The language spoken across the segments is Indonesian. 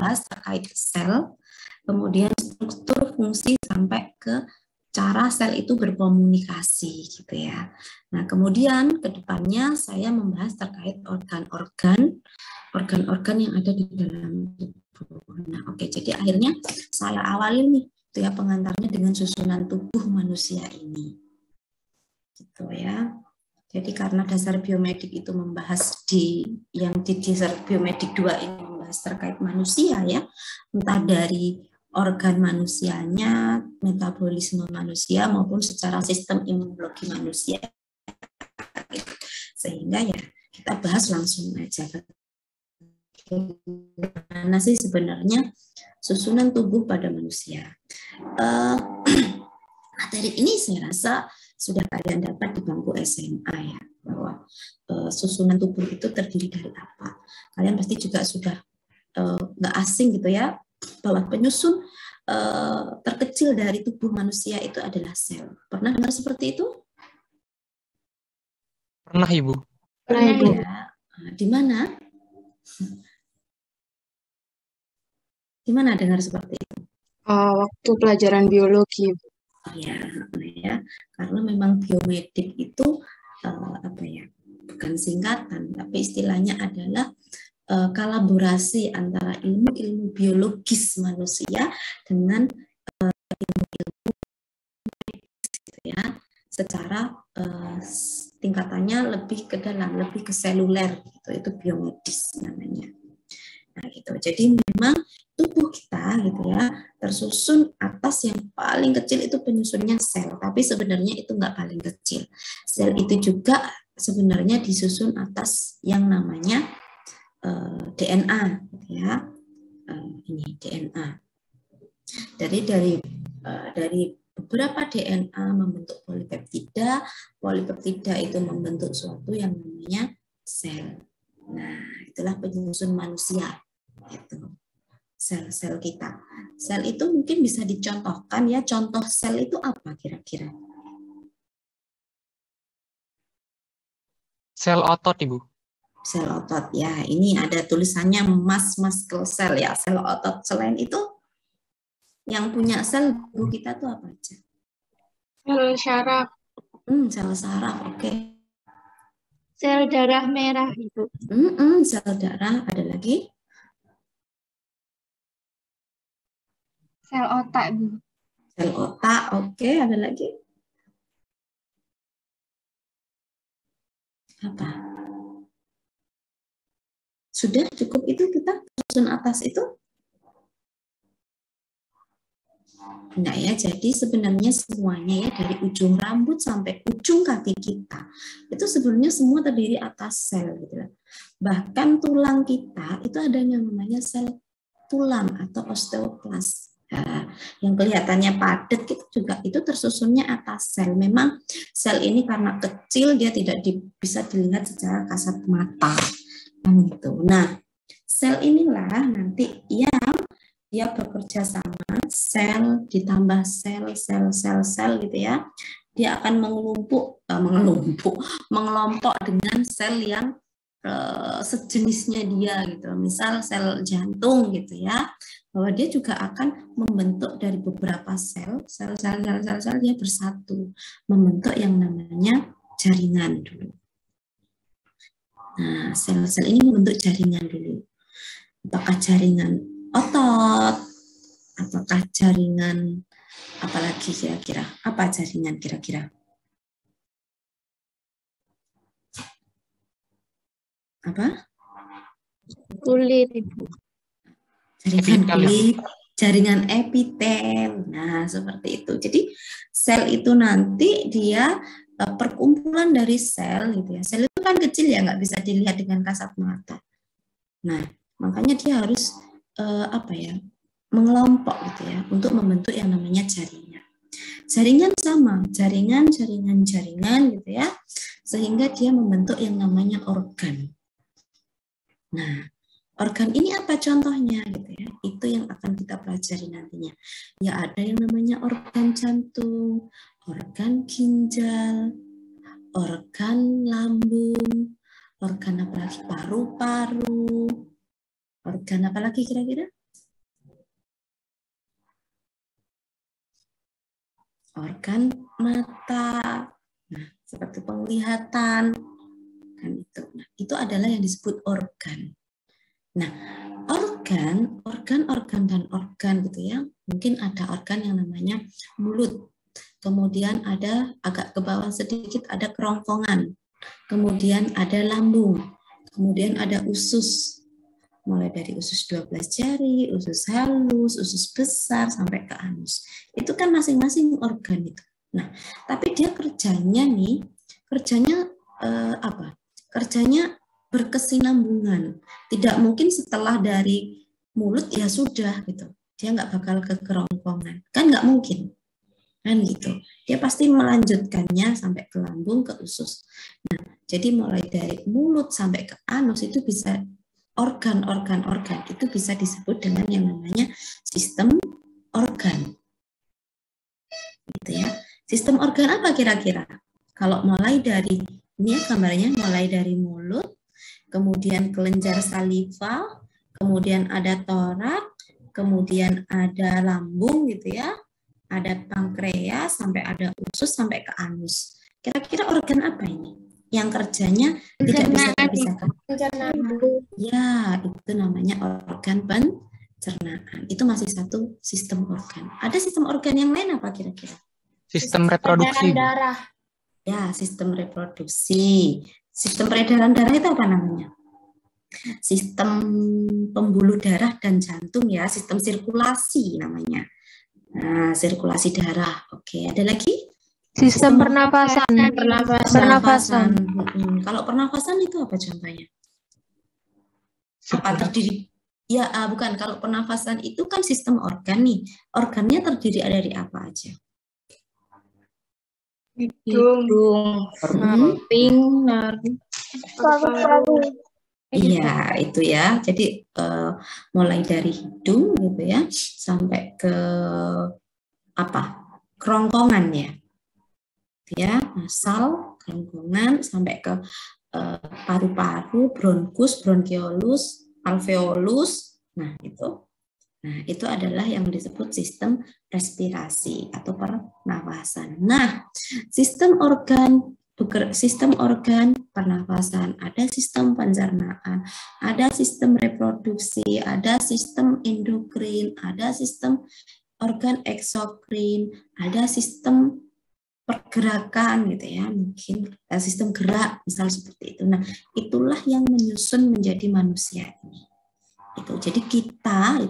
membahas terkait sel, kemudian struktur, fungsi, sampai ke cara sel itu berkomunikasi gitu ya. Nah, kemudian ke depannya saya membahas terkait organ-organ yang ada di dalam tubuh. Nah, oke, jadi akhirnya saya awali nih itu ya pengantarnya dengan susunan tubuh manusia ini. Gitu ya. Jadi karena dasar biomedik itu membahas di dasar biomedik 2 ini membahas terkait manusia ya, entah dari organ manusianya, metabolisme manusia maupun secara sistem imunologi manusia. Sehingga ya kita bahas langsung aja. Bagaimana sih sebenarnya susunan tubuh pada manusia? Materi ini saya rasa sudah kalian dapat di bangku SMA ya, bahwa susunan tubuh itu terdiri dari apa. Kalian pasti juga sudah nggak asing gitu ya, bahwa penyusun terkecil dari tubuh manusia itu adalah sel. Pernah dengar seperti itu? Pernah, Ibu. Pernah ya. Di mana? Di mana dengar seperti itu? Waktu pelajaran biologi. Ya, karena memang biomedik itu apa ya? Bukan singkatan, tapi istilahnya adalah kolaborasi antara ilmu-ilmu biologis manusia dengan ilmu-ilmu gitu ya, secara tingkatannya lebih ke dalam, lebih ke seluler gitu, itu biomedis namanya. Nah, gitu. Jadi memang tubuh kita gitu ya tersusun atas yang paling kecil itu penyusunnya sel, tapi sebenarnya itu nggak paling kecil. Sel itu juga sebenarnya disusun atas yang namanya DNA, gitu ya. Ini DNA. Dari beberapa DNA membentuk polipeptida. Polipeptida itu membentuk suatu yang namanya sel. Nah, itulah penyusun manusia. Itu sel-sel kita. Sel itu mungkin bisa dicontohkan ya. Contoh sel itu apa kira-kira? Sel otot, Ibu. Sel otot ya, ini ada tulisannya muscle cell ya, sel otot. Selain itu yang punya sel tubuh kita tuh apa aja? Sel syaraf. Sel saraf, oke. Sel darah merah itu. Sel darah, ada lagi? Sel otak, Bu. Sel otak, oke. Ada lagi? Apa? Sudah cukup itu kita susun atas itu? Enggak ya, jadi sebenarnya semuanya ya dari ujung rambut sampai ujung kaki kita itu sebenarnya semua terdiri atas sel gitu. Bahkan tulang kita itu ada yang namanya sel tulang atau osteoklas. Nah, yang kelihatannya padat itu juga itu tersusunnya atas sel. Memang sel ini karena kecil dia tidak bisa dilihat secara kasat mata. Gitu. Nah, sel inilah nanti yang dia bekerja sama, sel ditambah sel gitu ya. Dia akan mengelompok dengan sel yang sejenisnya dia gitu. Misal sel jantung gitu ya. Bahwa dia juga akan membentuk dari beberapa sel dia bersatu membentuk yang namanya jaringan dulu. Nah, sel-sel ini membentuk jaringan dulu. Apakah jaringan otot? Apakah jaringan apalagi kira-kira? Apa jaringan kira-kira? Apa? Kulit, Ibu. Jaringan kulit, jaringan epitel. Nah, seperti itu. Jadi sel itu nanti dia perkumpulan dari sel gitu ya. Sel itu kan kecil ya, nggak bisa dilihat dengan kasat mata. Nah, makanya dia harus mengelompok gitu ya untuk membentuk yang namanya jaringan. Jaringan sama, jaringan gitu ya. Sehingga dia membentuk yang namanya organ. Nah, organ ini apa contohnya gitu ya? Itu yang akan kita pelajari nantinya. Ya ada yang namanya organ jantung, organ ginjal, organ lambung, organ apalagi paru-paru, organ apalagi kira-kira? organ mata. Nah, seperti penglihatan kan itu. Nah, itu adalah yang disebut organ. Nah, organ dan organ gitu ya. Mungkin ada organ yang namanya mulut. Kemudian ada agak ke bawah sedikit ada kerongkongan. Kemudian ada lambung. Kemudian ada usus. Mulai dari usus 12 jari, usus halus, usus besar sampai ke anus. Itu kan masing-masing organ itu. Nah, tapi dia kerjanya apa? Kerjanya berkesinambungan. Tidak mungkin setelah dari mulut ya sudah gitu. Dia nggak bakal ke kerongkongan. Kan nggak mungkin. Kan gitu. Dia pasti melanjutkannya sampai ke lambung, ke usus. Nah, jadi mulai dari mulut sampai ke anus itu bisa organ itu bisa disebut dengan yang namanya sistem organ. Gitu ya. Sistem organ apa kira-kira? Kalau mulai dari ini ya gambarnya mulai dari mulut, kemudian kelenjar saliva, kemudian ada torak, kemudian ada lambung gitu ya. Ada pankreas sampai ada usus sampai ke anus. Kira-kira organ apa ini? Yang kerjanya tidak bisa terpisahkan. Ya, itu namanya organ pencernaan. Itu masih satu sistem organ. Ada sistem organ yang lain apa kira-kira? Sistem reproduksi. Darah. Ya, sistem reproduksi. Sistem peredaran darah itu apa namanya? Sistem pembuluh darah dan jantung ya, sistem sirkulasi namanya. Nah, sirkulasi darah. Oke, ada lagi? Sistem pernapasan. Kalau pernapasan itu apa contohnya? Apa terdiri? Ya, bukan. Kalau pernafasan itu kan sistem organ nih. Organnya terdiri dari apa aja? Hidung, paru-paru. Iya, itu ya. Jadi mulai dari hidung gitu ya sampai ke apa? Kerongkongan ya. Ya, nasal, kerongkongan sampai ke paru-paru, bronkus, bronkiolus, alveolus. Nah, itu adalah yang disebut sistem respirasi atau pernafasan. Nah, sistem organ pernafasan, ada sistem pencernaan, ada sistem reproduksi, ada sistem endokrin, ada sistem organ eksokrin, ada sistem pergerakan gitu ya, mungkin sistem gerak misal seperti itu. Nah, itulah yang menyusun menjadi manusia ini. Itu. Jadi kita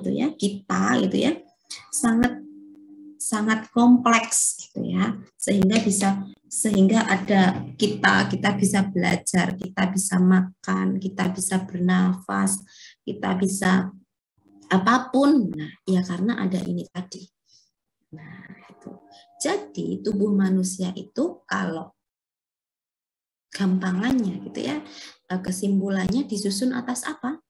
sangat kompleks gitu ya, sehingga ada kita bisa belajar, kita bisa makan, kita bisa bernafas, kita bisa apapun. Nah, ya karena ada ini tadi. Nah, itu. Jadi tubuh manusia itu kalau gampangannya gitu ya, kesimpulannya disusun atas apa?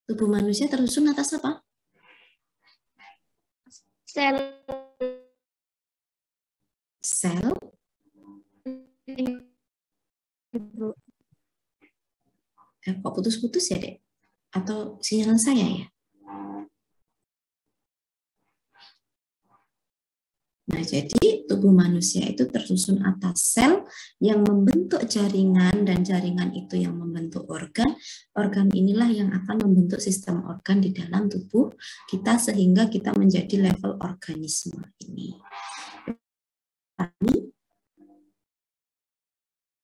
Tubuh manusia tersusun atas apa? Sel. Kok putus-putus ya, Dek? Atau sinyal saya ya? Nah, jadi tubuh manusia itu tersusun atas sel yang membentuk jaringan, dan jaringan itu yang membentuk organ. Organ inilah yang akan membentuk sistem organ di dalam tubuh kita sehingga kita menjadi level organisme ini.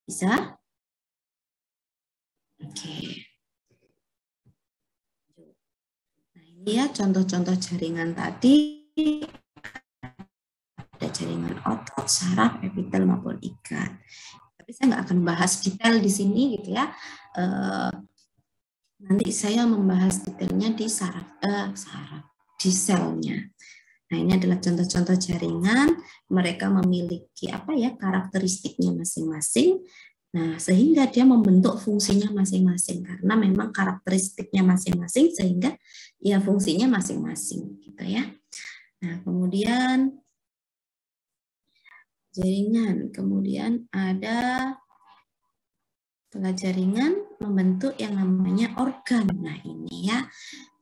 Bisa? Oke. Nah, ini ya contoh-contoh jaringan tadi. Ada jaringan otot, saraf, epitel maupun ikat. Tapi saya nggak akan bahas detail di sini gitu ya. Nanti saya membahas detailnya di di selnya. Nah, ini adalah contoh-contoh jaringan. Mereka memiliki karakteristiknya masing-masing. Nah, sehingga dia membentuk fungsinya masing-masing karena memang karakteristiknya masing-masing sehingga ya fungsinya masing-masing gitu ya. Nah, kemudian jaringan, kemudian ada setelah jaringan membentuk yang namanya organ. Nah, ini ya.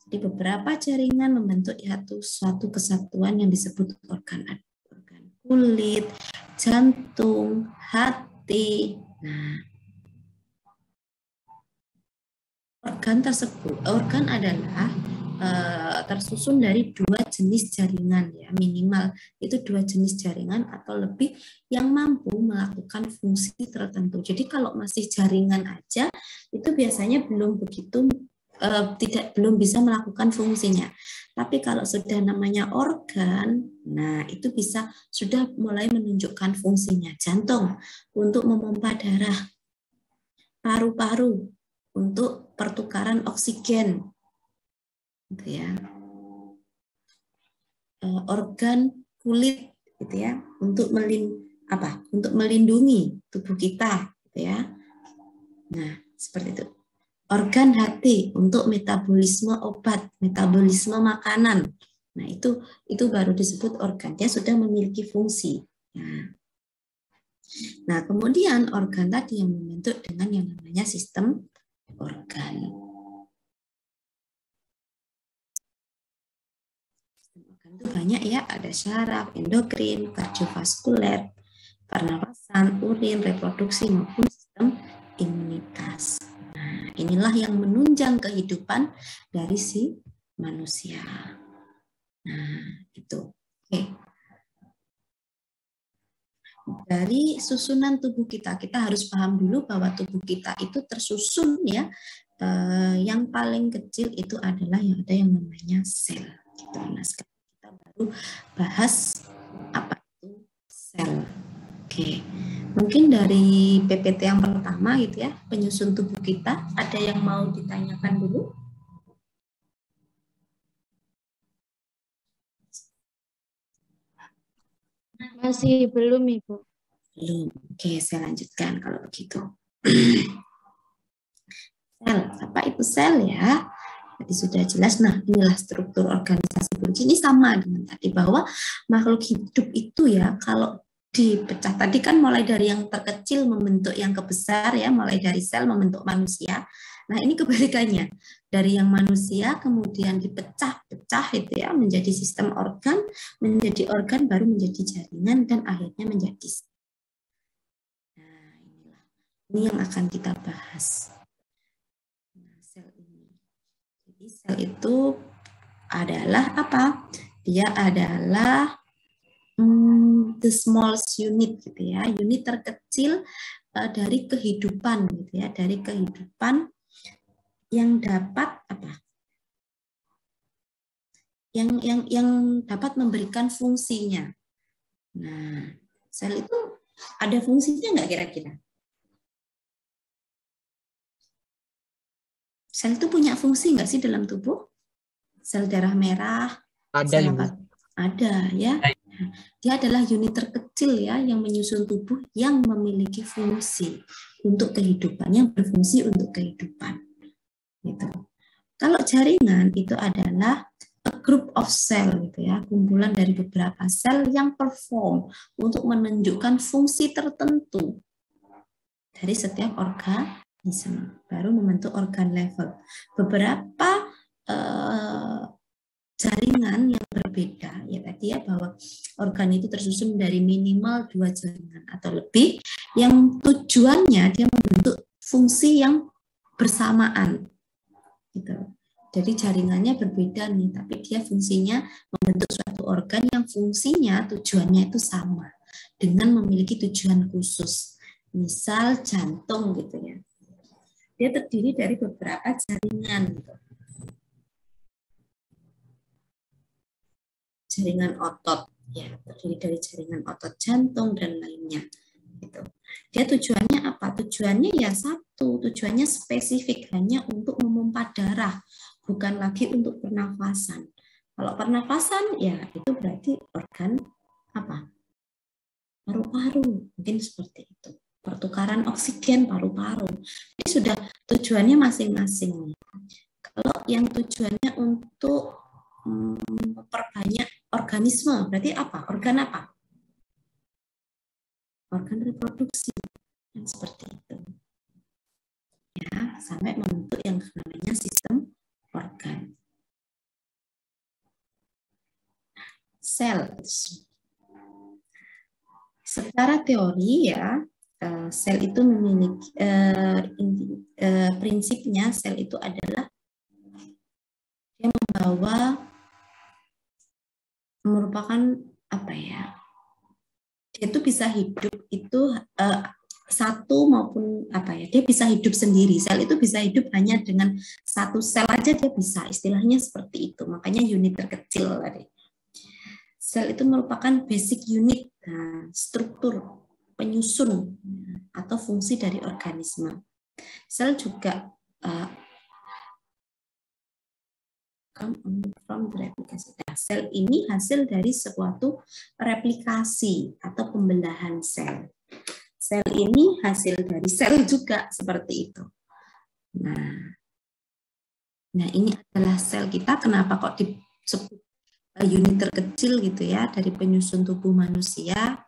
Jadi Jadi beberapa jaringan membentuk suatu kesatuan yang disebut organ kulit, jantung, hati. Nah, organ adalah tersusun dari 2 jenis jaringan ya, minimal itu 2 jenis jaringan atau lebih yang mampu melakukan fungsi tertentu. Jadi kalau masih jaringan aja itu biasanya belum bisa melakukan fungsinya. Tapi kalau sudah namanya organ, nah itu sudah mulai menunjukkan fungsinya. Jantung untuk memompa darah, paru-paru untuk pertukaran oksigen, gitu ya. Organ kulit, gitu ya, untuk melindungi tubuh kita, gitu ya. Nah, seperti itu. Organ hati untuk metabolisme obat, metabolisme makanan. Nah, itu baru disebut organ. Dia sudah memiliki fungsi. Nah, kemudian organ tadi yang membentuk dengan yang namanya sistem organ. Itu banyak ya, ada syaraf, endokrin, kardiovaskuler, pernapasan, urin, reproduksi maupun sistem imunitas. Nah, inilah yang menunjang kehidupan dari si manusia. Nah, itu. Oke. Dari susunan tubuh kita harus paham dulu bahwa tubuh kita itu tersusun ya. Yang paling kecil itu adalah yang namanya sel. Gitu. Nah, sekarang kita baru bahas apa itu sel. Oke, mungkin dari PPT yang pertama gitu ya, penyusun tubuh kita, ada yang mau ditanyakan dulu? Masih belum, Ibu. Belum. Oke, saya lanjutkan kalau begitu. Sel, apa itu sel ya? Tadi sudah jelas. Nah, inilah struktur organisasi biologi. Ini sama dengan tadi bahwa makhluk hidup itu ya kalau dipecah tadi kan mulai dari yang terkecil membentuk yang kebesar ya, mulai dari sel membentuk manusia. Nah, ini kebalikannya. Dari yang manusia kemudian dipecah-pecah itu ya menjadi sistem organ, menjadi organ baru menjadi jaringan dan akhirnya menjadi sel. Nah, inilah. Ini yang akan kita bahas. Sel itu adalah apa? Dia adalah the smallest unit gitu ya, unit terkecil dari kehidupan gitu ya, dari kehidupan yang dapat apa? Yang dapat memberikan fungsinya. Nah, sel itu ada fungsinya nggak kira-kira? Sel itu punya fungsi nggak sih dalam tubuh? Sel darah merah, Ada, Ibu. Ada ya. Dia adalah unit terkecil ya yang menyusun tubuh yang memiliki fungsi untuk kehidupan, yang berfungsi untuk kehidupan. Gitu. Kalau jaringan itu adalah a group of cell gitu ya, kumpulan dari beberapa sel yang perform untuk menunjukkan fungsi tertentu dari setiap organisme, baru membentuk organ level. Beberapa jaringan yang berbeda ya tadi ya, bahwa organ itu tersusun dari minimal 2 jaringan atau lebih yang tujuannya dia membentuk fungsi yang bersamaan gitu. Jadi jaringannya berbeda nih, tapi dia fungsinya membentuk suatu organ yang fungsinya tujuannya itu sama dengan memiliki tujuan khusus. Misal jantung gitu ya. Dia terdiri dari beberapa jaringan gitu. Jaringan otot ya, terdiri dari jaringan otot jantung dan lainnya gitu. Dia tujuannya apa? Tujuannya ya satu, tujuannya spesifik hanya untuk memompa darah, bukan lagi untuk pernafasan. Kalau pernafasan ya itu berarti organ apa? Paru-paru, mungkin seperti itu. Pertukaran oksigen paru-paru. Ini sudah tujuannya masing-masing. Kalau yang tujuannya untuk memperbanyak organisme, berarti apa? Organ apa? Organ reproduksi. Yang seperti itu. Ya, sampai membentuk yang namanya sistem organ. cells. Secara teori ya, sel itu memiliki prinsipnya sel itu adalah dia merupakan apa ya? Dia itu bisa hidup itu satu maupun apa ya? Dia bisa hidup sendiri. Sel itu bisa hidup hanya dengan satu sel aja dia bisa. Istilahnya seperti itu. Makanya unit terkecil tadi. Sel itu merupakan basic unit, struktur penyusun atau fungsi dari organisme. Sel juga sel ini hasil dari suatu replikasi atau pembelahan sel. Sel ini hasil dari sel juga seperti itu. Nah ini adalah sel kita. Kenapa kok disebut unit terkecil gitu ya dari penyusun tubuh manusia?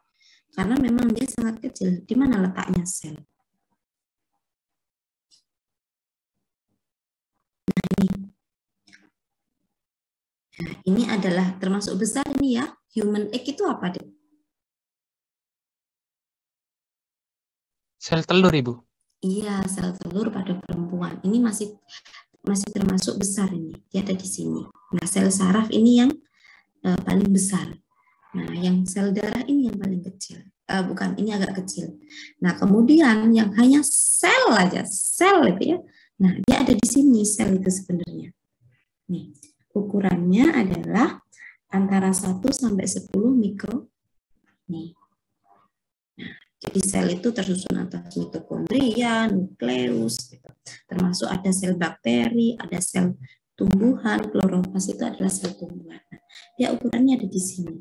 Karena memang dia sangat kecil. Di mana letaknya sel? Nah, ini adalah termasuk besar ini ya. Human egg itu apa, Dek? Sel telur, Ibu. Iya, sel telur pada perempuan. Ini masih termasuk besar ini. Dia ada di sini. Nah, sel saraf ini yang paling besar. Nah, yang sel darah ini yang paling kecil. Bukan, ini agak kecil. Nah, kemudian yang hanya sel aja, sel itu ya. Nah, dia ada di sini sel itu sebenarnya. Nih, ukurannya adalah antara 1 sampai 10 mikro. Nih. Nah, jadi sel itu tersusun atas mitokondria, nukleus, gitu. Termasuk ada sel bakteri, ada sel tumbuhan, klorofas itu adalah sel tumbuhan. Nah, dia ukurannya ada di sini.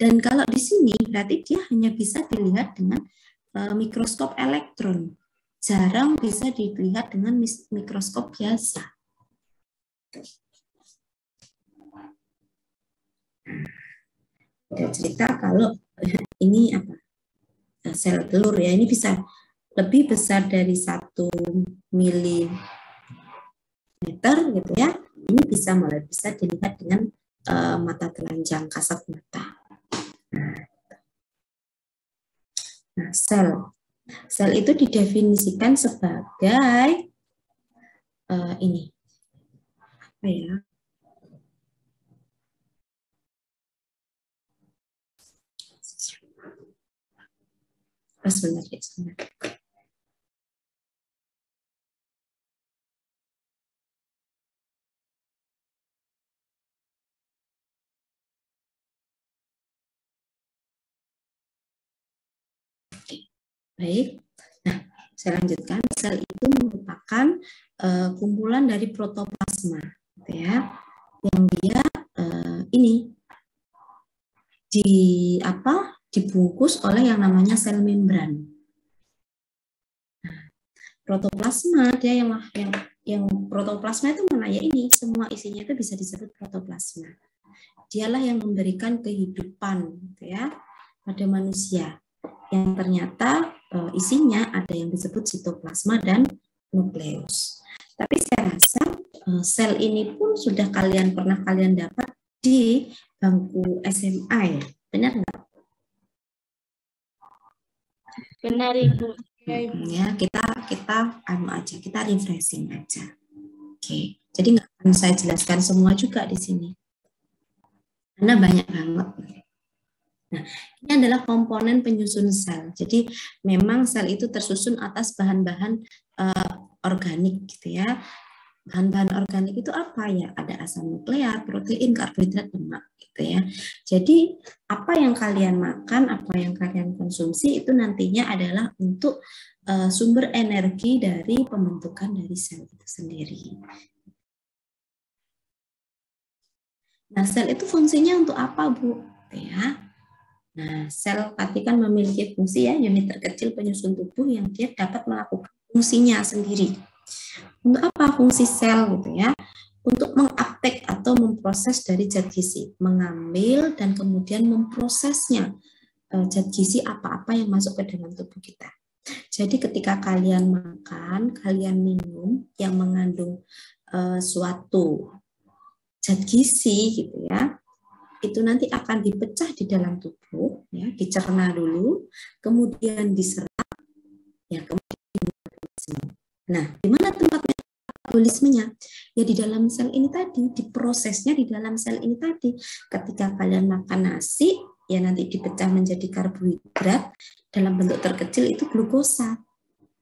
Dan kalau di sini berarti dia hanya bisa dilihat dengan mikroskop elektron. Jarang bisa dilihat dengan mikroskop biasa. Ada cerita kalau ini apa? Sel telur ya, ini bisa lebih besar dari 1 mm gitu ya. Ini mulai bisa dilihat dengan mata telanjang kasat mata. Nah, sel itu didefinisikan sebagai ini apa ya? Sebentar. Baik, nah saya lanjutkan. Sel itu merupakan kumpulan dari protoplasma, gitu ya, yang dia ini dibungkus oleh yang namanya sel membran. Nah, protoplasma dia yang protoplasma itu mana ya, ini semua isinya itu bisa disebut protoplasma. Dialah yang memberikan kehidupan, gitu ya, pada manusia. Yang ternyata isinya ada yang disebut sitoplasma dan nukleus. Tapi saya rasa sel ini pun sudah pernah kalian dapat di bangku SMA ya, benar nggak? Benar, Ibu. Ya, kita refreshing aja. Oke, jadi nggak akan saya jelaskan semua juga di sini, karena banyak banget. Nah, ini adalah komponen penyusun sel. Jadi memang sel itu tersusun atas bahan-bahan organik gitu ya. Bahan-bahan organik itu apa ya? Ada asam nukleat, protein, karbohidrat, lemak gitu ya. Jadi apa yang kalian makan, apa yang kalian konsumsi itu nantinya adalah untuk sumber energi dari pembentukan dari sel itu sendiri. Nah, sel itu fungsinya untuk apa, Bu? Ya. Nah, sel kan memiliki fungsi ya, unit terkecil penyusun tubuh yang dia dapat melakukan fungsinya sendiri. Untuk apa fungsi sel gitu ya? Untuk menguptake atau memproses dari zat gizi, mengambil dan kemudian memprosesnya zat gizi apa-apa yang masuk ke dalam tubuh kita. Jadi ketika kalian makan, kalian minum yang mengandung suatu zat gizi gitu ya, itu nanti akan dipecah di dalam tubuh, ya, dicerna dulu, kemudian diserap, ya, kemudian metabolisme. Nah, di mana tempat metabolismenya? Ya di dalam sel ini tadi, diprosesnya di dalam sel ini tadi. Ketika kalian makan nasi, ya nanti dipecah menjadi karbohidrat dalam bentuk terkecil itu glukosa.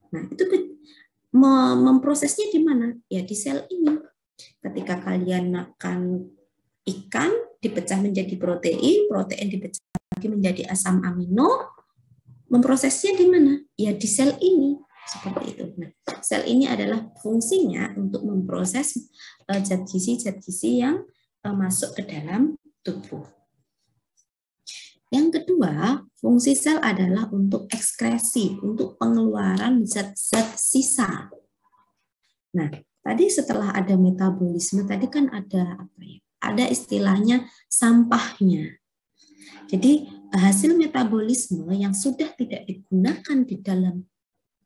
Nah, itu memprosesnya di mana? Ya di sel ini. Ketika kalian makan ikan, dipecah menjadi protein, protein dipecah lagi menjadi asam amino, memprosesnya di mana? Ya di sel ini, seperti itu. Nah, sel ini adalah fungsinya untuk memproses zat gizi yang masuk ke dalam tubuh. Yang kedua, fungsi sel adalah untuk ekskresi, untuk pengeluaran zat-zat sisa. Nah, tadi setelah ada metabolisme, tadi kan ada apa ya? Ada istilahnya sampahnya. Jadi hasil metabolisme yang sudah tidak digunakan di dalam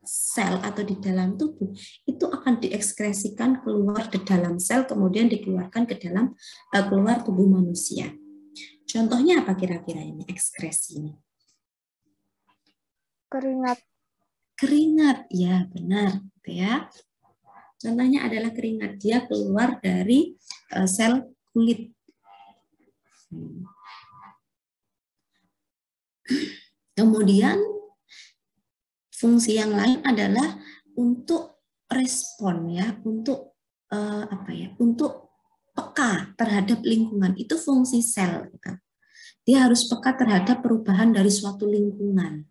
sel atau di dalam tubuh itu akan diekskresikan keluar di dalam sel, kemudian dikeluarkan ke dalam keluar tubuh manusia. Contohnya apa kira-kira ini ekskresi ini? Keringat. Keringat, ya benar, ya. Contohnya adalah keringat, dia keluar dari sel kulit. Kemudian fungsi yang lain adalah untuk respon, ya, untuk apa ya? Untuk peka terhadap lingkungan. Itu fungsi sel. Gitu. Dia harus peka terhadap perubahan dari suatu lingkungan.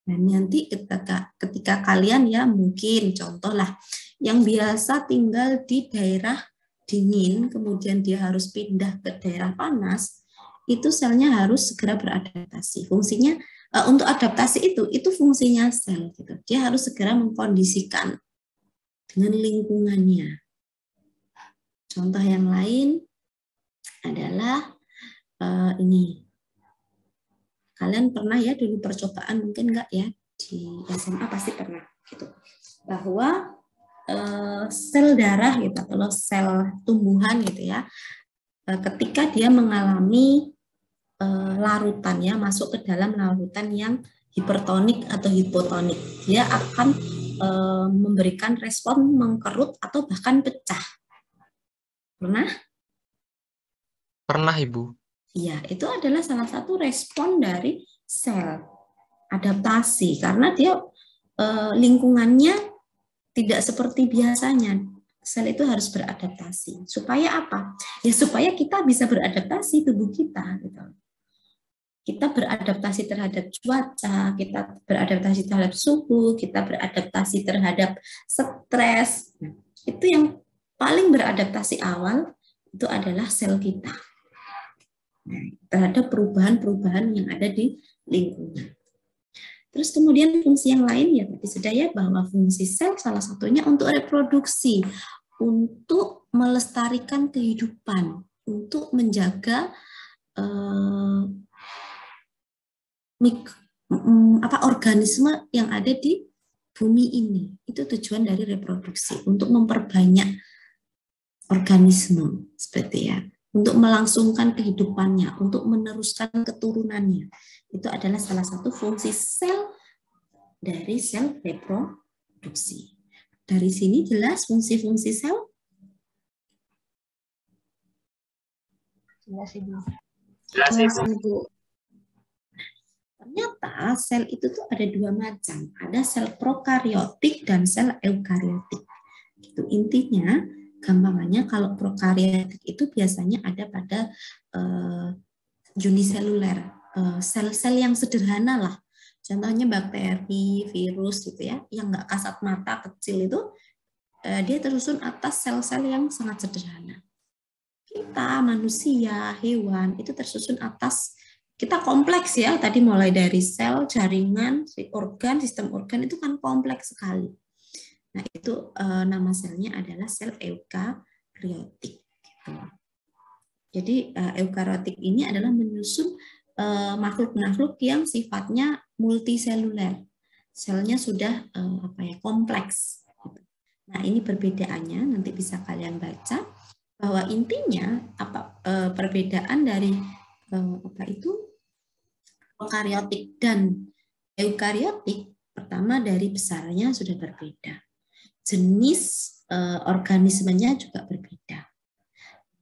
Dan nanti ketika kalian ya mungkin contoh lah yang biasa tinggal di daerah dingin, kemudian dia harus pindah ke daerah panas, itu selnya harus segera beradaptasi. Fungsinya untuk adaptasi itu fungsinya sel gitu. Dia harus segera mengkondisikan dengan lingkungannya. Contoh yang lain adalah ini. Kalian pernah ya dulu percobaan, mungkin enggak ya, di SMA pasti pernah gitu. Bahwa sel darah gitu, kalau sel tumbuhan gitu ya, ketika dia mengalami larutan ya, masuk ke dalam larutan yang hipertonik atau hipotonik, dia akan memberikan respon mengkerut atau bahkan pecah. Pernah? Pernah, Ibu. Iya, itu adalah salah satu respon dari sel adaptasi karena dia lingkungannya tidak seperti biasanya. Sel itu harus beradaptasi. Supaya apa? Ya supaya kita bisa beradaptasi tubuh kita gitu. Kita beradaptasi terhadap cuaca, kita beradaptasi terhadap suhu, kita beradaptasi terhadap stres. Nah, itu yang paling beradaptasi awal itu adalah sel kita. Terhadap perubahan-perubahan yang ada di lingkungan. Terus kemudian fungsi yang lain ya tadi sudah ya, bahwa fungsi sel salah satunya untuk reproduksi, untuk melestarikan kehidupan, untuk menjaga organisme yang ada di bumi ini. Itu tujuan dari reproduksi, untuk memperbanyak organisme seperti ya. Untuk melangsungkan kehidupannya, untuk meneruskan keturunannya. Itu adalah salah satu fungsi sel dari sel reproduksi. Dari sini jelas fungsi-fungsi sel? Jelas, Ibu. Jelas, Ibu. Ternyata sel itu tuh ada dua macam. Ada sel prokariotik dan sel eukariotik. Itu intinya, gampangannya kalau prokariotik itu biasanya ada pada uniseluler, sel-sel yang sederhana lah. Contohnya bakteri, virus gitu ya, yang nggak kasat mata kecil itu, dia tersusun atas sel-sel yang sangat sederhana. Kita manusia, hewan itu tersusun atas, kita kompleks ya. Tadi mulai dari sel, jaringan, organ, sistem organ itu kan kompleks sekali. Nah, itu nama selnya adalah sel eukariotik. Gitu. Jadi eukariotik ini adalah menyusun makhluk-makhluk yang sifatnya multiseluler. Selnya sudah kompleks. Nah, ini perbedaannya nanti bisa kalian baca bahwa intinya perbedaan dari prokariotik dan eukariotik, pertama dari besarnya sudah berbeda, jenis organismenya juga berbeda.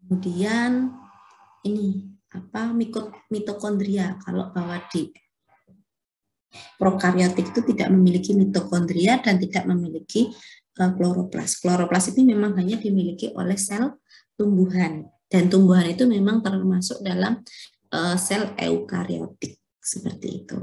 Kemudian ini mitokondria, kalau bahwa di prokariotik itu tidak memiliki mitokondria dan tidak memiliki kloroplas. Kloroplas ini memang hanya dimiliki oleh sel tumbuhan, dan tumbuhan itu memang termasuk dalam sel eukariotik seperti itu.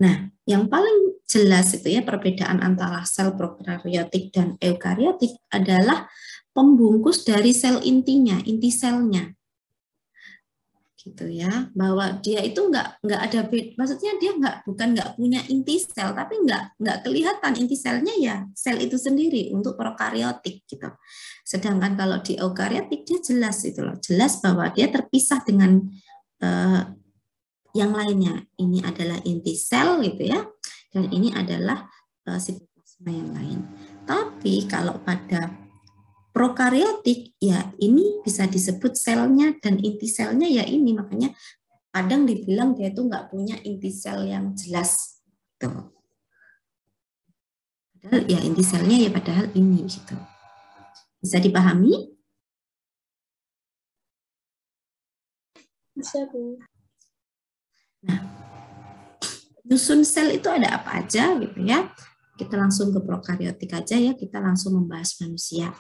Nah, yang paling jelas itu ya perbedaan antara sel prokariotik dan eukariotik adalah pembungkus dari sel intinya, inti selnya. Gitu ya, bahwa dia itu nggak ada maksudnya dia bukan nggak punya inti sel, tapi nggak kelihatan inti selnya ya sel itu sendiri untuk prokariotik gitu. Sedangkan kalau di eukariotik dia jelas itu loh, jelas bahwa dia terpisah dengan yang lainnya. Ini adalah inti sel gitu ya, dan ini adalah sitoplasma yang lain. Tapi kalau pada prokariotik ya ini bisa disebut selnya dan inti selnya ya ini, makanya kadang dibilang dia itu nggak punya inti sel yang jelas gitu. Padahal ya inti selnya ya padahal ini gitu. Bisa dipahami? Bisa, Bu. Nah, nyusun sel itu ada apa aja gitu ya. Kita langsung ke prokariotik aja ya, kita langsung membahas manusia.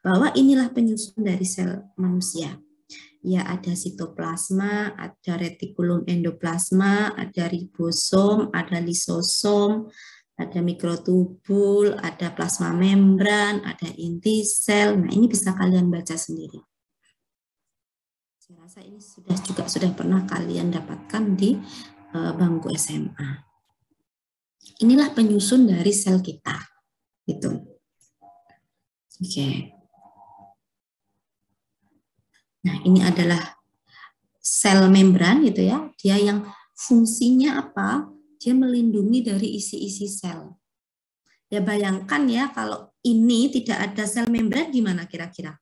Bahwa inilah penyusun dari sel manusia. Ya, ada sitoplasma, ada retikulum endoplasma, ada ribosom, ada lisosom, ada mikrotubul, ada plasma membran, ada inti sel. Nah, ini bisa kalian baca sendiri. Saya rasa ini sudah pernah kalian dapatkan di bangku SMA. Inilah penyusun dari sel kita. Gitu. Oke. Nah, ini adalah sel membran gitu ya. Dia yang fungsinya apa? Dia melindungi dari isi-isi sel. Ya bayangkan ya kalau ini tidak ada sel membran gimana kira-kira?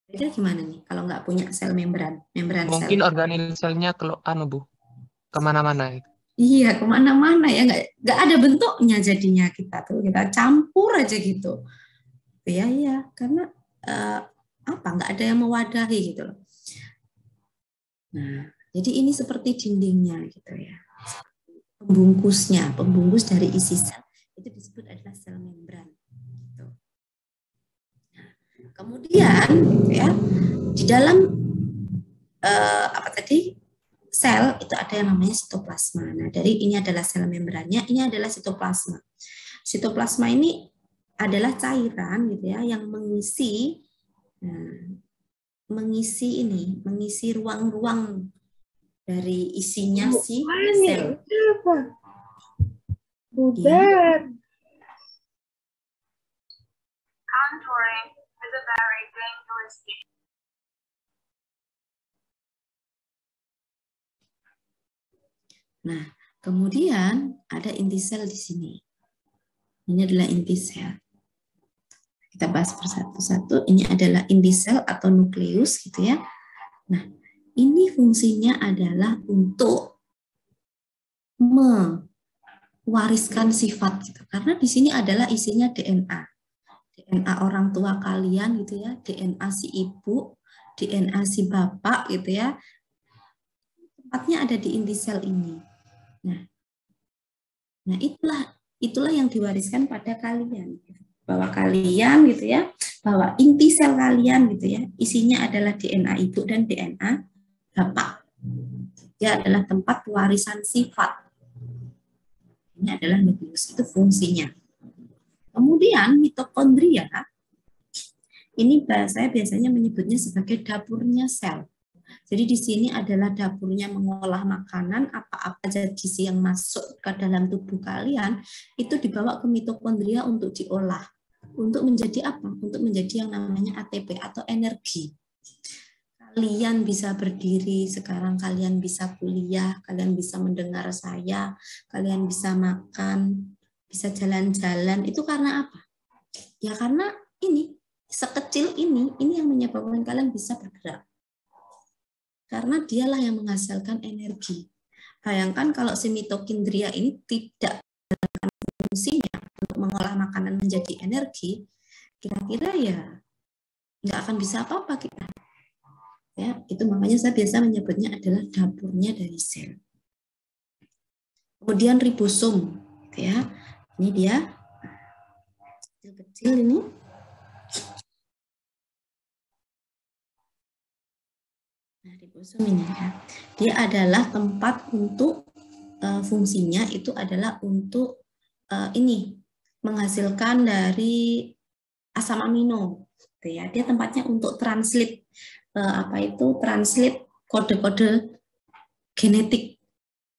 Kira-kira gimana nih kalau nggak punya sel membran Mungkin sel? organel selnya kalau Bu, kemana-mana. Iya, kemana-mana ya, nggak ada bentuknya jadinya kita campur aja gitu. Ya, karena nggak ada yang mewadahi gitu loh. Nah, jadi ini seperti dindingnya gitu ya. Pembungkus dari isi sel itu disebut adalah sel membran. Gitu. Nah, kemudian gitu ya, di dalam sel itu ada yang namanya sitoplasma. Nah, dari ini adalah sel membrannya, ini adalah sitoplasma. Sitoplasma ini adalah cairan gitu ya yang mengisi ruang-ruang dari isinya si sel. Bubar. Contouring is a very dangerous game. Nah, kemudian ada inti sel di sini. Ini adalah inti sel. Kita bahas persatu-satu. Ini adalah inti sel atau nukleus gitu ya. Nah, ini fungsinya adalah untuk mewariskan sifat gitu. Karena di sini adalah isinya DNA. DNA orang tua kalian gitu ya, DNA si ibu, DNA si bapak gitu ya. Tempatnya ada di inti sel ini. Nah itulah yang diwariskan pada kalian. Bahwa kalian gitu ya, bahwa inti sel kalian gitu ya, isinya adalah DNA ibu dan DNA bapak. Dia adalah tempat pewarisan sifat. Ini adalah nukleus, itu fungsinya. Kemudian mitokondria, ini saya biasanya menyebutnya sebagai dapurnya sel. Jadi di sini adalah dapurnya mengolah makanan, apa-apa zat gizi yang masuk ke dalam tubuh kalian, itu dibawa ke mitokondria untuk diolah. Untuk menjadi apa? Untuk menjadi yang namanya ATP atau energi. kalian bisa berdiri, sekarang kalian bisa kuliah, kalian bisa mendengar saya, kalian bisa makan, bisa jalan-jalan, itu karena apa? Ya karena ini, sekecil ini yang menyebabkan kalian bisa bergerak. Karena dialah yang menghasilkan energi. Bayangkan kalau si mitokondria ini tidak fungsinya untuk mengolah makanan menjadi energi, kira-kira ya nggak akan bisa apa-apa kita. Ya, itu makanya saya biasa menyebutnya adalah dapurnya dari sel. Kemudian ribosom, ya. Ini dia kecil-kecil ini. Nah, ribosom ini ya. Dia adalah tempat untuk fungsinya itu adalah untuk ini menghasilkan dari asam amino, gitu ya. Dia tempatnya untuk translate translate kode-kode genetik.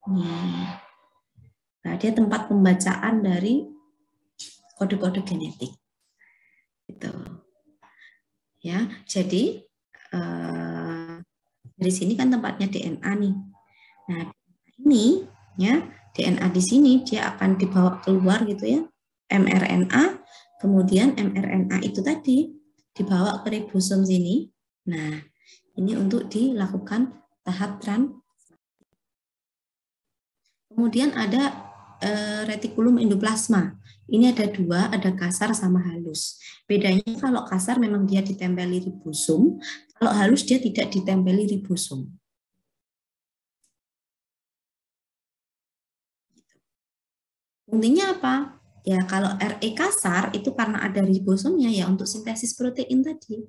Nah, dia tempat pembacaan dari kode-kode genetik. Gitu. Ya, jadi dari sini kan tempatnya DNA nih. Nah, ini ya DNA di sini dia akan dibawa keluar gitu ya, mRNA, kemudian mRNA itu tadi dibawa ke ribosom sini. Nah, ini untuk dilakukan tahap translasi. Kemudian ada retikulum endoplasma. Ini ada dua, ada kasar sama halus. Bedanya kalau kasar memang dia ditempeli ribosom, kalau halus dia tidak ditempeli ribosom. Intinya apa? Ya kalau RE kasar itu karena ada ribosomnya ya untuk sintesis protein tadi.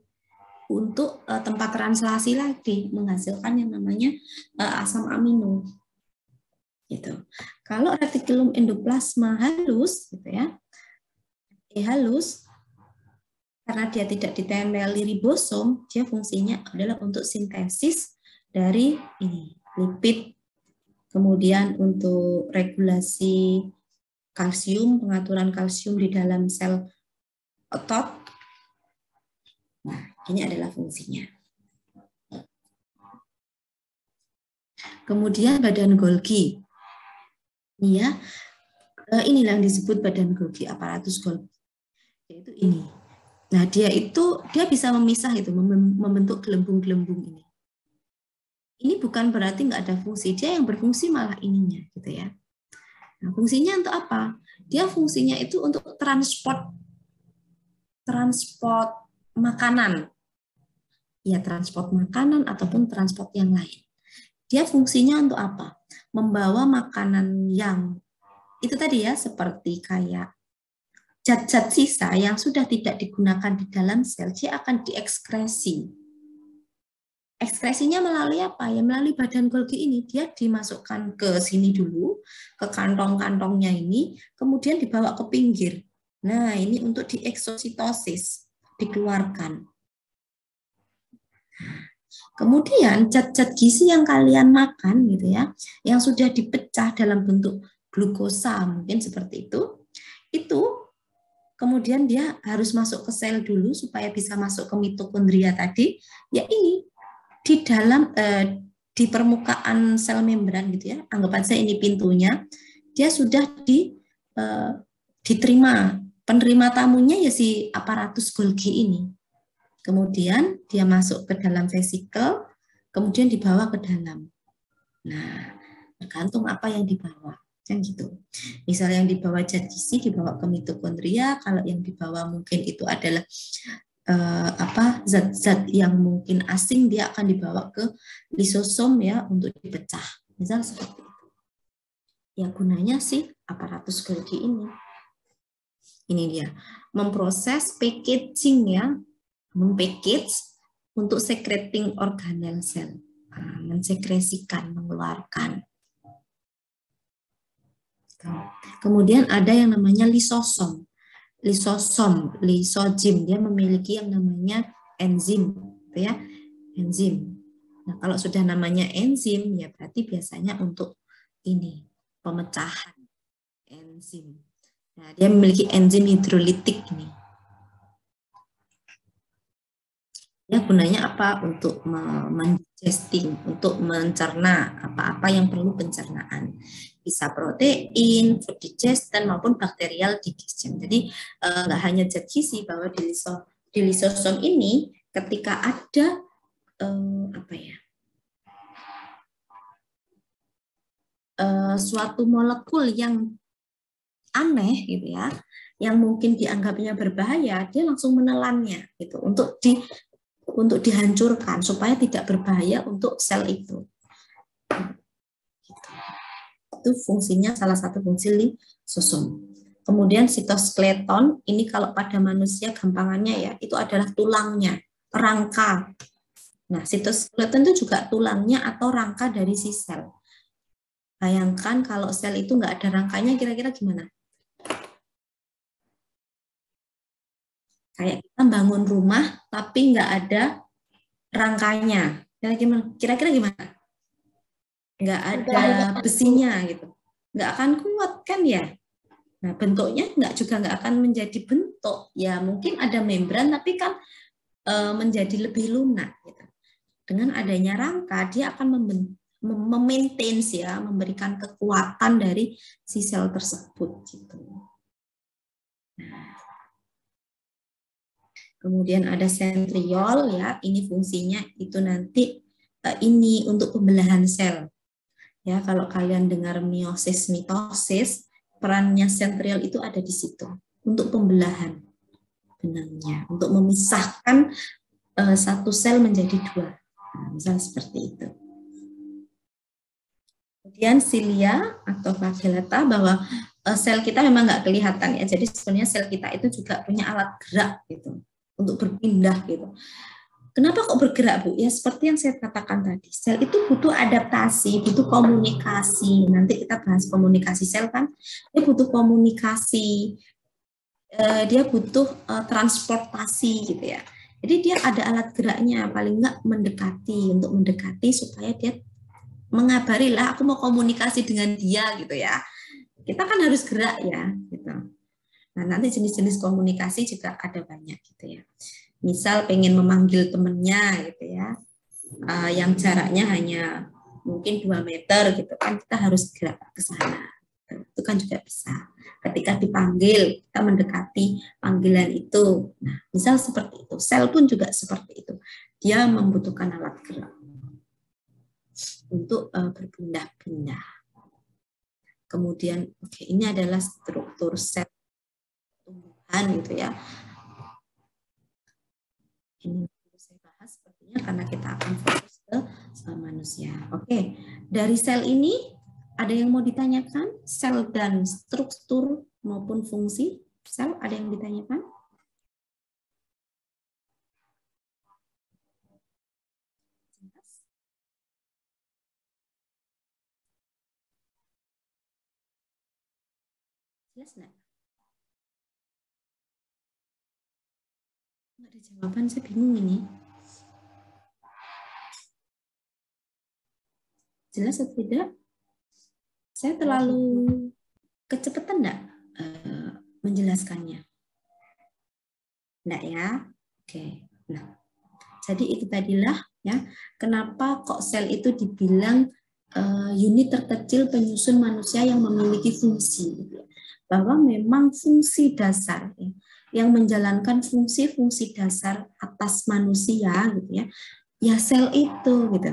Untuk tempat translasi lagi menghasilkan yang namanya asam amino. Gitu. Kalau retikulum endoplasma halus gitu ya. Halus karena dia tidak ditempeli ribosom, dia fungsinya adalah untuk sintesis dari ini lipid, kemudian untuk regulasi kalsium, pengaturan kalsium di dalam sel otot. Nah, ini adalah fungsinya. Kemudian badan Golgi. Ini ya, inilah yang disebut badan Golgi, aparatus Golgi. Yaitu ini. Nah, dia bisa memisah itu, membentuk gelembung-gelembung ini. Ini bukan berarti nggak ada fungsi, dia yang berfungsi malah ininya, gitu ya. Nah, fungsinya untuk apa? Dia fungsinya itu untuk transport makanan. Ya, transport makanan ataupun transport yang lain. Dia fungsinya untuk apa? Membawa makanan yang itu tadi ya, seperti kayak zat-zat sisa yang sudah tidak digunakan di dalam sel, dia akan diekskresi. Ekskresinya melalui apa? Ya melalui badan Golgi ini. Dia dimasukkan ke sini dulu, ke kantong-kantongnya ini, kemudian dibawa ke pinggir. Nah, ini untuk dieksositosis, dikeluarkan. Kemudian zat-zat gizi yang kalian makan gitu ya, yang sudah dipecah dalam bentuk glukosa mungkin seperti itu kemudian dia harus masuk ke sel dulu supaya bisa masuk ke mitokondria tadi. Ya ini di dalam di permukaan sel membran gitu ya, anggap aja ini pintunya, dia sudah diterima, penerima tamunya ya si aparatus Golgi ini. Kemudian dia masuk ke dalam vesikel, kemudian dibawa ke dalam. Nah, tergantung apa yang dibawa, kan gitu. Misalnya yang dibawa zat gizi dibawa ke mitokondria, kalau yang dibawa mungkin itu adalah zat-zat yang mungkin asing, dia akan dibawa ke lisosom ya untuk dipecah. Misal seperti itu. Ya gunanya sih aparatus Golgi ini. Ini dia, memproses packaging ya, mempackage untuk secreting organel sel, mensekresikan, mengeluarkan. Kemudian ada yang namanya lisosom, lisozim, dia memiliki yang namanya enzim, gitu ya, enzim. Nah, kalau sudah namanya enzim, ya berarti biasanya untuk ini pemecahan enzim. Nah, dia memiliki enzim hidrolitik ini. Ya, gunanya apa? Untuk mendigesting, untuk mencerna apa-apa yang perlu pencernaan. Bisa protein, food digestion maupun bacterial digestion. Jadi nggak hanya zat gizi, bahwa di lisosom ini ketika ada suatu molekul yang aneh gitu ya, yang mungkin dianggapnya berbahaya, dia langsung menelannya gitu untuk dihancurkan supaya tidak berbahaya untuk sel itu. Itu fungsinya, salah satu fungsi lisosom. Kemudian sitoskeleton, ini kalau pada manusia gampangannya ya, itu adalah tulangnya, rangka. Nah, sitoskeleton itu juga tulangnya atau rangka dari si sel. Bayangkan kalau sel itu nggak ada rangkanya, kira-kira gimana? Kayak kita bangun rumah tapi nggak ada rangkanya. Kira-kira gimana? Nggak ada besinya gitu. Nggak akan kuat kan ya? Nah, bentuknya nggak akan menjadi bentuk. Ya mungkin ada membran tapi kan menjadi lebih lunak gitu. Dengan adanya rangka, dia akan memaintain ya, memberikan kekuatan dari si sel tersebut gitu. Nah, kemudian ada sentriol ya, ini fungsinya itu nanti ini untuk pembelahan sel. Ya, kalau kalian dengar meiosis, mitosis, perannya sentriol itu ada di situ untuk pembelahan benangnya, untuk memisahkan satu sel menjadi dua. Nah, misal seperti itu. Kemudian silia atau flagellata, bahwa sel kita memang nggak kelihatan ya. Jadi sebenarnya sel kita itu juga punya alat gerak gitu untuk berpindah gitu. Kenapa kok bergerak, Bu? Ya seperti yang saya katakan tadi, sel itu butuh adaptasi, butuh komunikasi. Nanti kita bahas komunikasi sel kan, dia butuh komunikasi, dia butuh transportasi gitu ya. Jadi dia ada alat geraknya, paling nggak untuk mendekati supaya dia mengabari lah, aku mau komunikasi dengan dia gitu ya. Kita kan harus gerak ya gitu. Nah, nanti jenis-jenis komunikasi juga ada banyak gitu ya. Misal pengen memanggil temennya gitu ya, yang jaraknya hanya mungkin 2 meter gitu kan, kita harus gerak ke sana. Itu kan juga bisa. Ketika dipanggil, kita mendekati panggilan itu. Nah, misal seperti itu. Sel pun juga seperti itu. Dia membutuhkan alat gerak untuk berpindah-pindah. Kemudian, ini adalah struktur sel tumbuhan gitu ya. Ini saya bahas sepertinya karena kita akan fokus ke manusia. Dari sel ini ada yang mau ditanyakan? Sel dan struktur maupun fungsi sel, ada yang ditanyakan? Jelas nggak? Nggak ada jawaban, saya bingung ini. Jelas atau tidak? Saya terlalu kecepatan nggak menjelaskannya? Nggak ya? Oke. Nah, jadi itu tadilah ya, kenapa kok sel itu dibilang unit terkecil penyusun manusia yang memiliki fungsi. Bahwa memang fungsi dasar ya, yang menjalankan fungsi-fungsi dasar atas manusia gitu ya, ya sel itu gitu.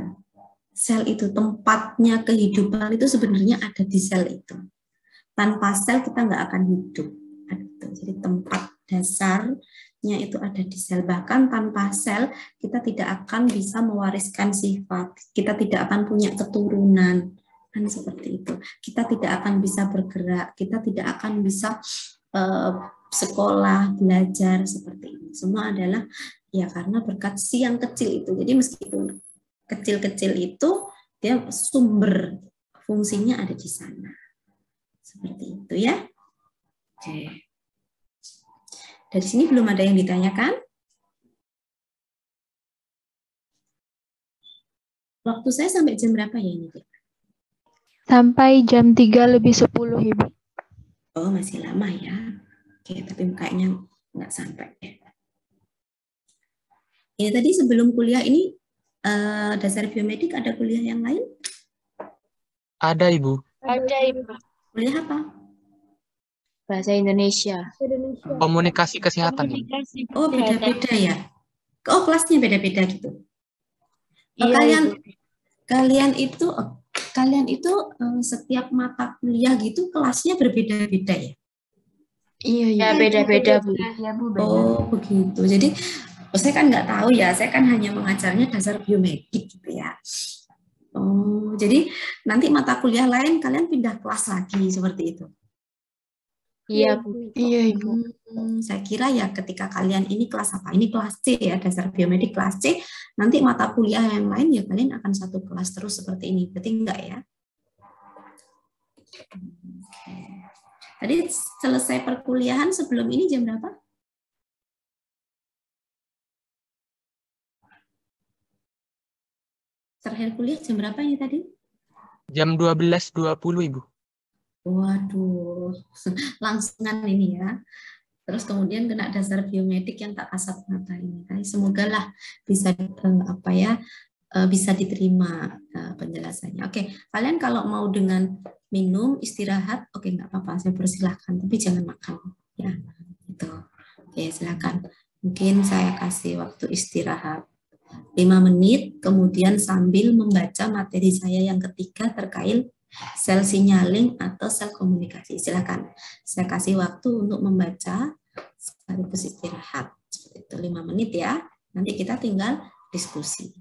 Sel itu tempatnya kehidupan itu sebenarnya ada di sel itu. Tanpa sel kita nggak akan hidup. Jadi tempat dasarnya itu ada di sel. Bahkan tanpa sel kita tidak akan bisa mewariskan sifat. Kita tidak akan punya keturunan. Kan seperti itu. Kita tidak akan bisa bergerak. Kita tidak akan bisa sekolah, belajar seperti ini. Semua adalah ya karena berkat si yang kecil itu. Jadi meskipun kecil-kecil itu dia sumber fungsinya ada di sana. Seperti itu ya. Oke. Dari sini belum ada yang ditanyakan? Waktu saya sampai jam berapa ya ini? Sampai jam 3:10, Ibu. Oh, masih lama ya. Oke, tapi kayaknya nggak sampai ya. Ini tadi sebelum kuliah ini dasar biomedik ada kuliah yang lain? Ada, Ibu. Ada Ibu. Kuliah apa? Bahasa Indonesia. Komunikasi kesehatan, Ibu. Komunikasi Oh, kesehatan. beda-beda ya. Oh, kelasnya beda-beda gitu. Iya, kalian Ibu. kalian itu setiap mata kuliah gitu kelasnya berbeda-beda ya? Iya, ya beda-beda Bu. Oh, begitu. Jadi saya kan nggak tahu ya, saya kan hanya mengajarnya dasar biomedik gitu ya. Oh, jadi nanti mata kuliah lain kalian pindah kelas lagi seperti itu. Iya Bu. Iya Ibu. Saya kira ya ketika kalian ini kelas apa? Ini kelas C ya, dasar biomedik kelas C. Nanti mata kuliah yang lain ya kalian akan satu kelas terus seperti ini. Berarti enggak ya? Oke. Tadi selesai perkuliahan sebelum ini jam berapa? Terakhir kuliah jam berapa ini tadi? Jam 12.20, Ibu. Waduh, langsungan ini ya. Terus kemudian kena dasar biomedik yang tak kasat mata ini. Semoga lah bisa bisa diterima penjelasannya. Oke, kalian kalau mau dengan minum istirahat, oke nggak apa-apa, saya persilahkan. Tapi jangan makan, ya. Itu. Oke, silakan. Mungkin saya kasih waktu istirahat 5 menit, kemudian sambil membaca materi saya yang ketiga terkait sel signaling atau sel komunikasi. Silakan. Saya kasih waktu untuk membaca sekaligus istirahat. Seperti itu 5 menit ya. Nanti kita tinggal diskusi.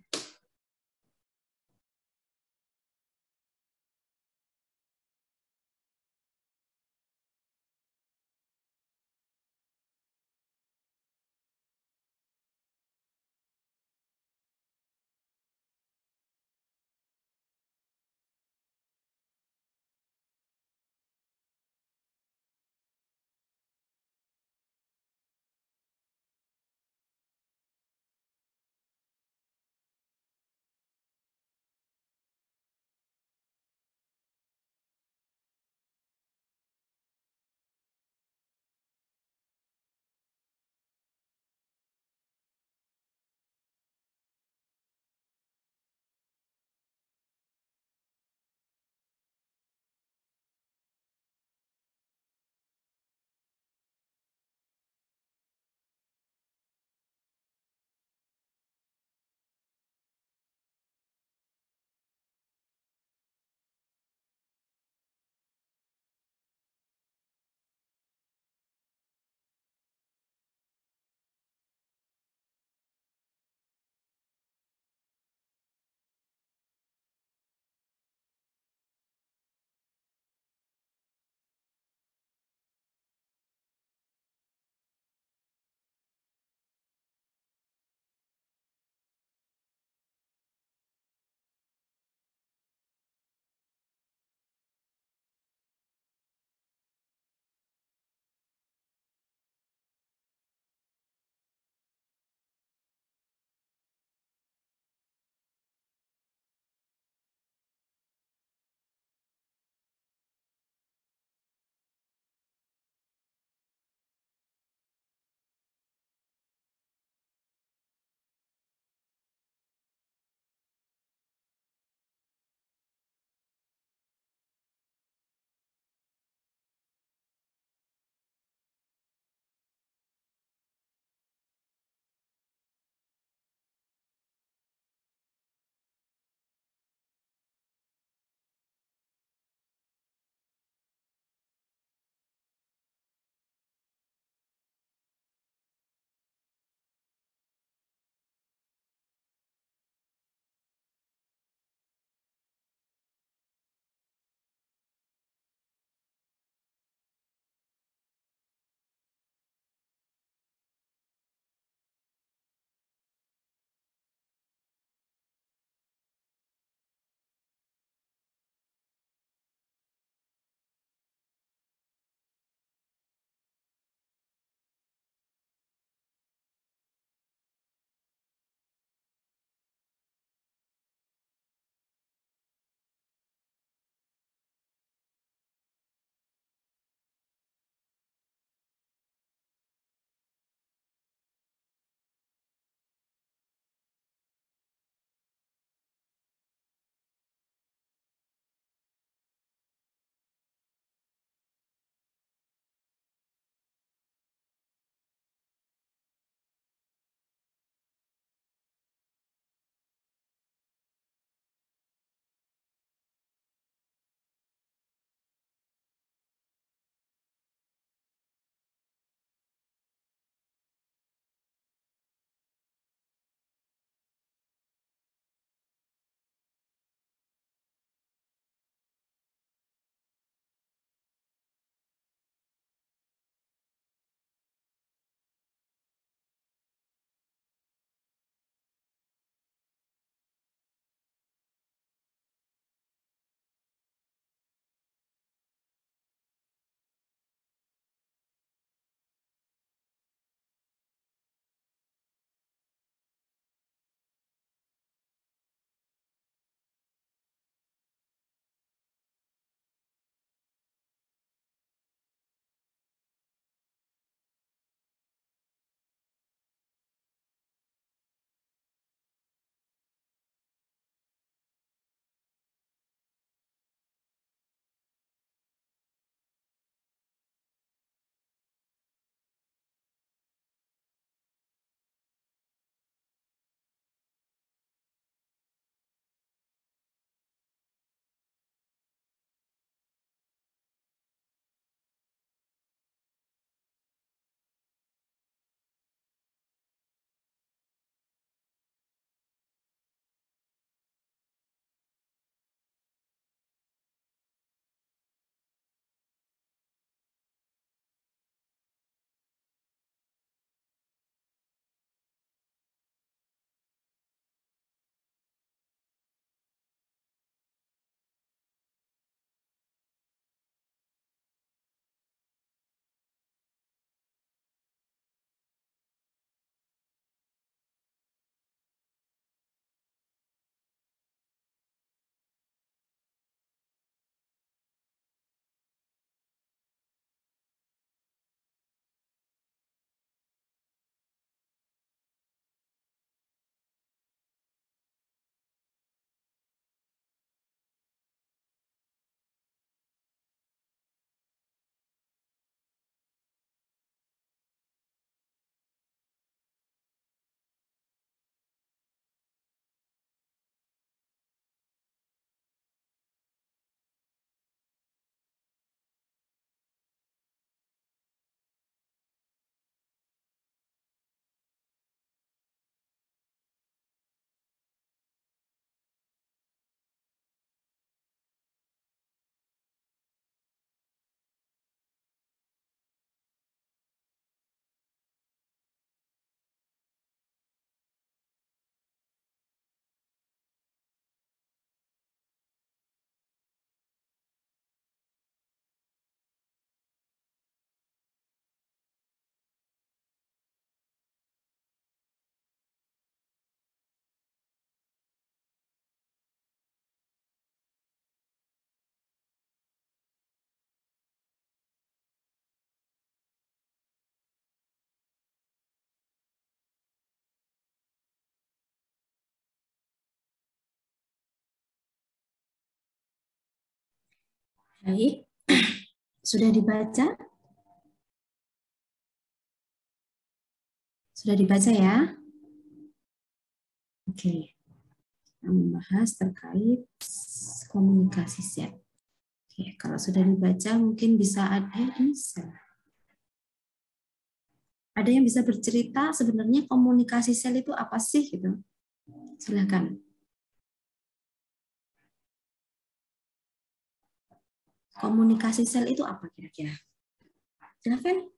Baik, sudah dibaca? Sudah dibaca ya? Oke, kita membahas terkait komunikasi sel. Oke, kalau sudah dibaca mungkin bisa ada yang bisa bercerita sebenarnya komunikasi sel itu apa sih gitu? Silakan. Komunikasi sel itu apa kira-kira? Silakan,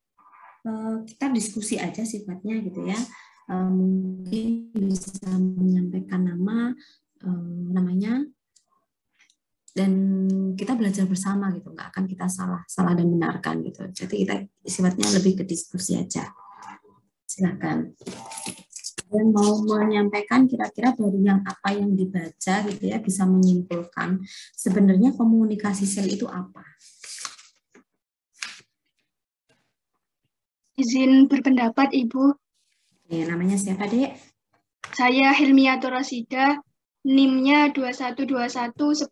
kita diskusi aja sifatnya gitu ya. Mungkin bisa menyampaikan namanya, dan kita belajar bersama gitu, nggak akan kita salah dan benarkan gitu. Jadi kita sifatnya lebih ke diskusi aja. Silakan. Yang mau menyampaikan kira-kira dari apa yang dibaca gitu ya, bisa menyimpulkan sebenarnya komunikasi sel itu apa? Izin berpendapat, Ibu. Oke, namanya siapa, Dek? Saya Hilmiatur Rosida, NIM-nya 2121101031.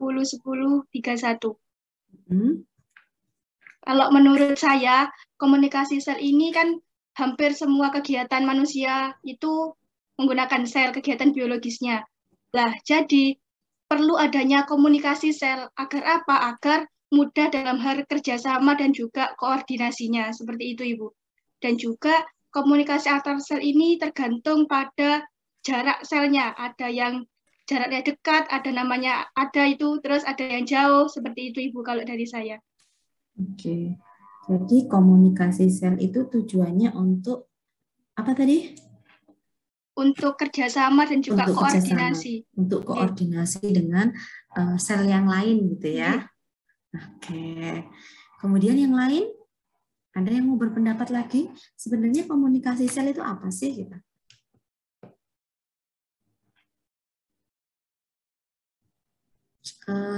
Kalau menurut saya, komunikasi sel ini kan hampir semua kegiatan manusia itu menggunakan sel, kegiatan biologisnya. Lah, jadi perlu adanya komunikasi sel agar apa? Agar mudah dalam hal kerjasama dan juga koordinasinya. Seperti itu, Ibu. Dan juga komunikasi antar sel ini tergantung pada jarak selnya. Ada yang jaraknya dekat, ada itu, terus ada yang jauh. Seperti itu, Ibu, kalau dari saya. Oke. Jadi komunikasi sel itu tujuannya untuk apa tadi? Untuk kerjasama dan juga koordinasi. Untuk koordinasi dengan sel yang lain gitu ya. Oke. Kemudian yang lain? Ada yang mau berpendapat lagi? Sebenarnya komunikasi sel itu apa sih gitu?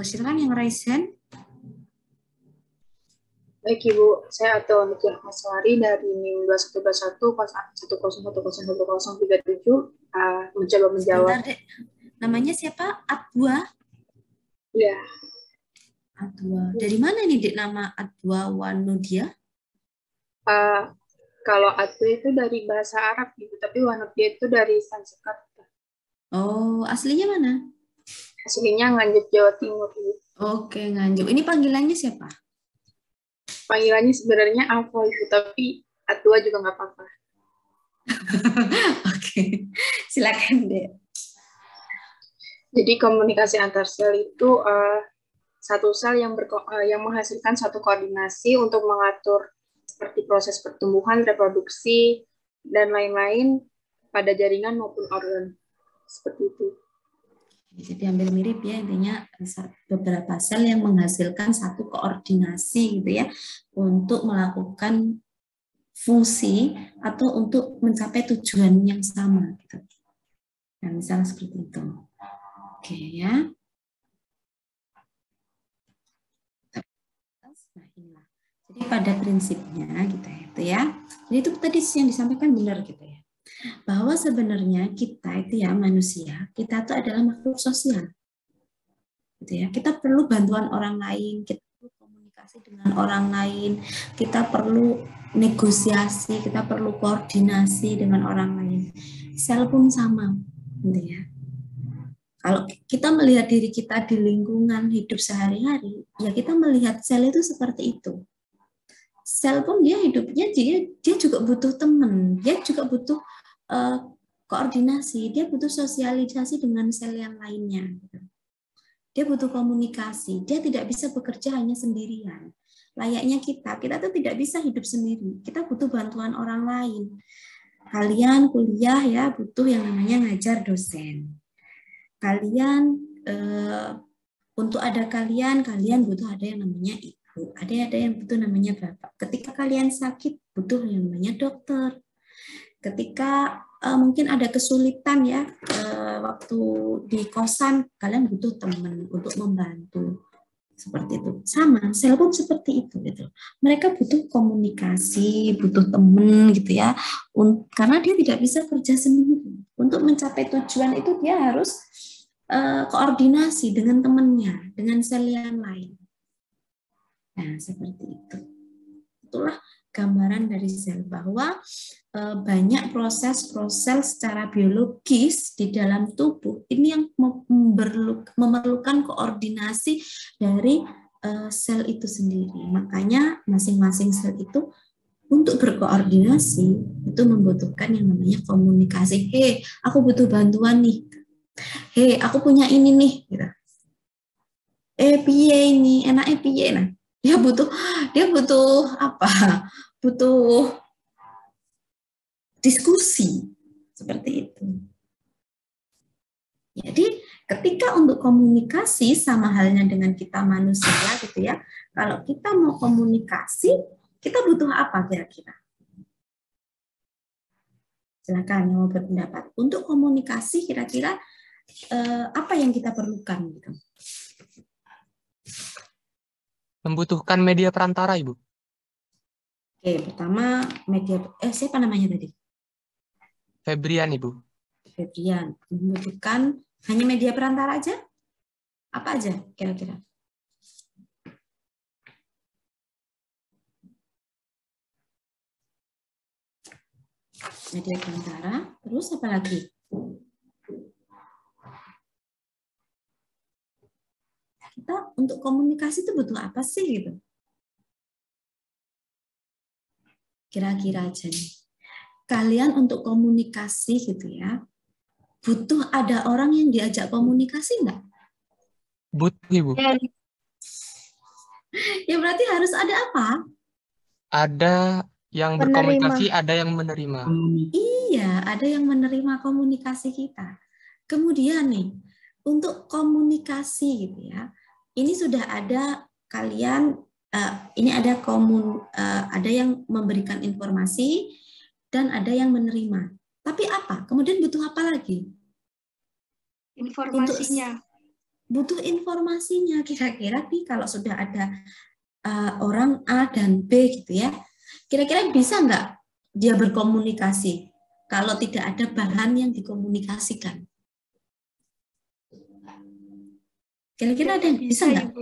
Silakan yang raise hand. Baik Ibu, saya Atul Nikiah Maswari dari NIM 2121 kelas 101101037 mencoba menjawab. Bentar, Dek. Namanya siapa? Adwa? Iya. Adwa. Dari mana nih, Dek, nama Adwa Wanudia? Kalau Adwa itu dari bahasa Arab gitu, tapi Wanudia itu dari Sanskerta. Oh, aslinya mana? Aslinya Nganjuk, Jawa Timur. Gitu. Oke, Nganjuk. Ini panggilannya siapa? Panggilannya sebenarnya Alfa Ibu, tapi Adwa juga nggak apa-apa. Oke, silakan Dek. Jadi komunikasi antar sel itu satu sel yang menghasilkan satu koordinasi untuk mengatur seperti proses pertumbuhan, reproduksi, dan lain-lain pada jaringan maupun organ. Seperti itu. Jadi hampir mirip ya, intinya beberapa sel yang menghasilkan satu koordinasi gitu ya untuk melakukan fungsi atau untuk mencapai tujuan yang sama gitu. Nah, misalnya seperti itu. Oke ya. Nah, inilah. Jadi pada prinsipnya gitu ya, itu ya. Jadi itu tadi yang disampaikan benar gitu ya. Bahwa sebenarnya kita itu ya manusia, kita itu adalah makhluk sosial. Gitu ya. Kita perlu bantuan orang lain, kita perlu komunikasi dengan orang lain, kita perlu negosiasi, kita perlu koordinasi dengan orang lain. Sel pun sama, gitu ya. Kalau kita melihat diri kita di lingkungan hidup sehari-hari, ya kita melihat sel itu seperti itu. Sel pun dia hidupnya dia juga butuh teman, dia juga butuh koordinasi, dia butuh sosialisasi dengan sel yang lainnya. Dia butuh komunikasi, dia tidak bisa bekerja hanya sendirian. Layaknya kita tuh tidak bisa hidup sendiri, kita butuh bantuan orang lain. Kalian kuliah ya butuh yang namanya ngajar dosen. Kalian untuk ada kalian butuh ada yang namanya ibu, ada yang butuh namanya bapak. Ketika kalian sakit butuh yang namanya dokter. Ketika mungkin ada kesulitan ya waktu di kosan, kalian butuh teman untuk membantu. Seperti itu. Sama, sel pun seperti itu gitu. Mereka butuh komunikasi, butuh teman gitu ya. Karena dia tidak bisa kerja sendiri. Untuk mencapai tujuan itu dia harus koordinasi dengan temannya, dengan sel yang lain. Nah, seperti itu. Itulah gambaran dari sel bahwa banyak proses-proses secara biologis di dalam tubuh ini yang memerlukan koordinasi dari sel itu sendiri. Makanya masing-masing sel itu untuk berkoordinasi itu membutuhkan yang namanya komunikasi. Hei, aku butuh bantuan nih. Hei, aku punya ini nih. Gitu. Piye ini, enaknya piye. Nah, dia butuh apa? Butuh diskusi seperti itu. Jadi ketika untuk komunikasi sama halnya dengan kita manusia gitu ya. Kalau kita mau komunikasi, kita butuh apa kira-kira? Silakan mau berpendapat. Untuk komunikasi kira-kira apa yang kita perlukan gitu? Membutuhkan media perantara, Ibu. Oke, pertama media siapa namanya tadi? Febrian, Ibu. Febrian. Membutuhkan hanya media perantara aja? Apa aja kira-kira? Media perantara, terus apa lagi? Kita untuk komunikasi itu butuh apa sih gitu? Kira-kira aja nih. Kalian untuk komunikasi gitu ya, butuh ada orang yang diajak komunikasi enggak? Butuh, Ibu. Ya berarti harus ada apa? Ada yang berkomunikasi, ada yang menerima. Iya, ada yang menerima komunikasi kita. Kemudian nih, untuk komunikasi gitu ya, ini sudah ada kalian, ini ada ada yang memberikan informasi dan ada yang menerima. Tapi apa? Kemudian butuh apa lagi? Informasinya. Butuh informasinya. Kira-kira nih kalau sudah ada orang A dan B gitu ya, kira-kira bisa nggak dia berkomunikasi kalau tidak ada bahan yang dikomunikasikan? Kira-kira ada yang bisa nggak?